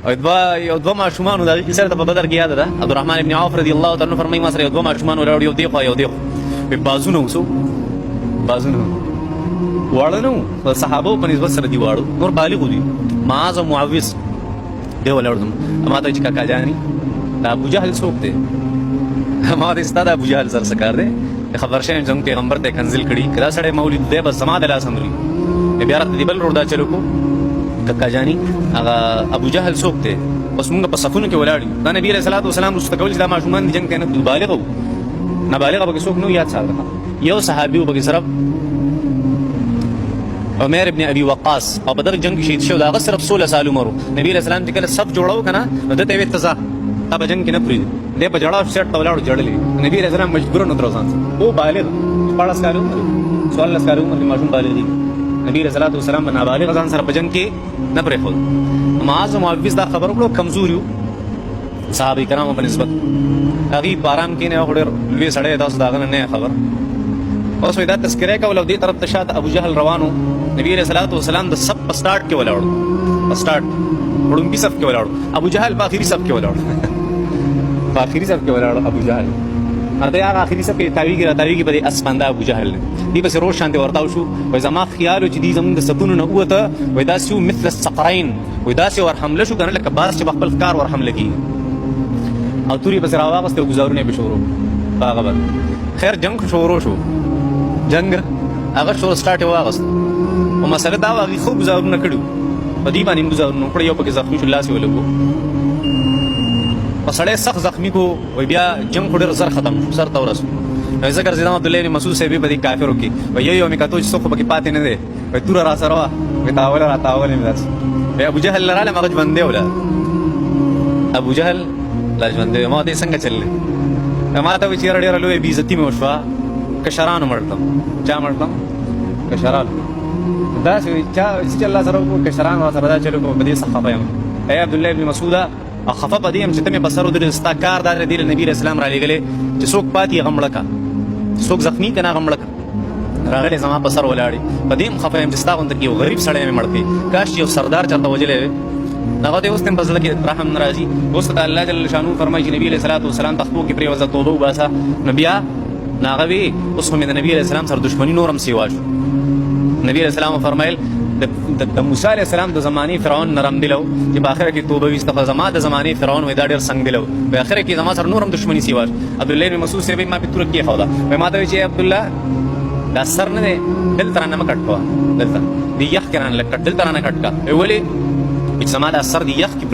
او دوه ماشومان د هغې سره ته په بدر کې یاده ده عبدالرحمن ابن عوف رضی الله تعالی عنه فرمایي ما سره یو دوه ماشومان ولاړ یو دی خوا یو دی خوا بازونه وسو بازونه واړه نه وو صحابو په نسبت سره دي واړو نور بالغ دي معاذ او معوذ دی ولاړ ما ته چې کاکا جاني دا ابو جهل څوک دی ما ته ستا د ابو جهل سره څه کار دی خبر شوم زموږ پیغمبر ته کنزل کړي که دا سړی مولود دی بس زما د لاس امري بیا راته د بل روډ دا چلو کو کاکا جاني هغه ابو جهل څوک دی اوس موږ په صفونو کې ولاړ یو دا نبي علیه الصلاة والسلام رسته کول چې دا ماشومان د جنګ ته نه بالغ وو نابالغه پکې څوک نه یاد ساته یو صحابي و پکې صرف عمر ابن ابي وقاص او بدر جنگ کې شهید شو دا هغه صرف 16 سال عمر نبی علیه السلام چې کله صف جوړاو کنه نو دته وی تزا دا په جنگ کې نه پریږدي دې په جړاو سیټ ولاړو جړلې نبی علیه السلام مجبور نه دروځان او بالغ 14 کال عمر 16 کال عمر ماشوم بالغ دي نبی علیه الصلاة والسلام نابالغ ځان سره په جنگ کې نه پرې خو معاذ او معوذ دا خبر وکړو کمزوري صحابه کرامو په نسبت هغه باران کې نه وړ لوی سړی تاسو دا نه خبر اوس دا تذکرہ کول او دې طرف ته شاته ابو جهل روانو نبی علیہ الصلوۃ والسلام د سب سٹارټ کې ولاړو سٹارټ وړومبي صف کې ولاړو ابو جهل په اخري صف کې ولاړو په اخري صف کې ولاړو ابو جهل هغه اخري صف کې تاویږي په اسمنده ابو جهل دی بس روز شانته ورتاو شو وای زما خیال چې دې زمونږ د سپونو نه وته وای دا سیو مثل الصقرین وای دا سیو ور حمله شو کنه لکه باز چې خپل کار ور حمله کی او توري بس راواغسته گزارونه به شروع هغه خیر جنگ شروع شو جنگ هغه شو سٹارټ واغست او مسله دا واغی خو گزارونه کړو په دې باندې گزارونه کړو یو پکې زخمی شو لاس یې ولګو په سړی سخت زخمی کو وای بیا جنگ ډېر زر ختم شو سر ته ورسو نو ذکر زیدان عبد الله بن مسعود صاحب په دې کافرو کې وای یو می کاتو چې څوک پکې پاتې نه دی وای تور را سره وای تاول را تاول می داس وای ابو جهل لراله مغج باندې ولا ابو جهل لاج باندې ما دې څنګه چللې ما ته چې ډېر لوی بي عزتي مې وشوا کشرانو مړتم چا مړتم کشران دا چې الله سره کشران سره دا چلو په دې څخه خفه یم اے عبد الله بن مسعود خفه پدې هم چې ته مې بسر ودرې ستا کار دا دی نبی رسول الله علیه غلې چې څوک پاتې غمړکا څوک زخمی کنه غمړکا راغلی زما بسر ولاړی پدې هم خفه یم چې ستا غوندر کې یو غریب سړی مې مړ کړي کاش یو سردار چرته وجلې هغه دې اوس تم په ځل کې رحم ناراضي اوس ته الله جل شانو فرمایي چې نبی علیه الصلاۃ والسلام تخپو کې پرې وځه توبه وباسه نبیا ناغوی اوس هم د نبی علیه السلام سره دښمنی نورم سیوا شو نبی علیه السلام فرمایل د موسی علیه السلام د زمانی فرعون نرم دلو چې په اخر کې توبه وسته زما د زمانی فرعون وې دا ډېر څنګه دلو په اخر کې زما سره نورم دښمنی سیوا عبد الله بن مسعود سے ما په تور کې خدا ما ته چې عبد الله دا سر نه دل تر نه مکټوا دلته دی یخ کران لکټ دل تر نه کټکا ویلې چې زما د سر دی یخ کې